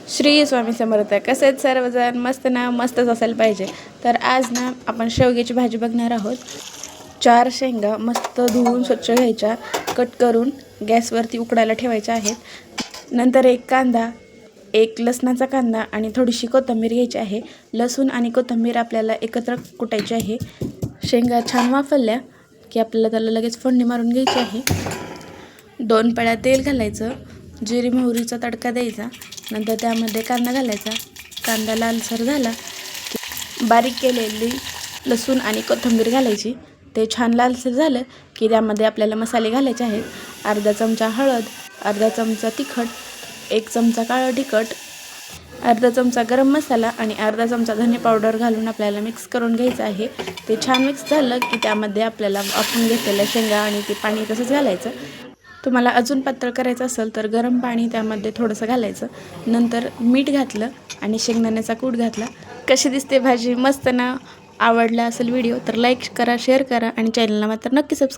श्री स्वामी समर्थ. कसे आहेत सर्वजण? मस्त ना? मस्तच असायला पाहिजे. तर आज ना आपण शेवग्याची भाजी बघणार आहोत. 4 शेंगा मस्त धुवून स्वच्छ घ्यायच्या, कट करून गॅसवरती उकडायला ठेवायच्या आहेत. नंतर एक कांदा, एक लसणाचा कांदा आणि थोडीशी कोथिंबीर घ्यायची आहे. लसूण आणि कोथिंबीर आपल्याला एकत्र कुटायची आहे. शेंगा छान वाफरल्या की आपल्याला त्याला लगेच फोडणी मारून घ्यायची आहे. 2 पळ्या तेल घालायचं, जिरी मोहरीचा तडका द्यायचा. नंतर त्यामध्ये कांदा घालायचा. कांदा लालसर झाला की बारीक केलेली लसूण आणि कोथिंबीर घालायची. ते छान लालसर झालं की त्यामध्ये आपल्याला मसाले घालायचे आहेत. अर्धा चमचा हळद, अर्धा चमचा तिखट, 1 चमचा काळं तिखट, अर्धा चमचा गरम मसाला आणि अर्धा चमचा धने पावडर घालून आपल्याला मिक्स करून घ्यायचं आहे. ते छान मिक्स झालं की त्यामध्ये आपल्याला आपण घेतलेल्या शेंगा आणि ते पाणी तसंच घालायचं. तुम्हाला अजून पातळ करायचं असेल तर गरम पाणी त्यामध्ये थोडंसं घालायचं. नंतर मीठ घातलं आणि शेंगदाण्याचा कूट घातला. कशी दिसते भाजी? मस्त ना? आवडला असेल व्हिडिओ तर लाईक करा, शेअर करा आणि चॅनलला मात्र नक्की सबस्क्राईब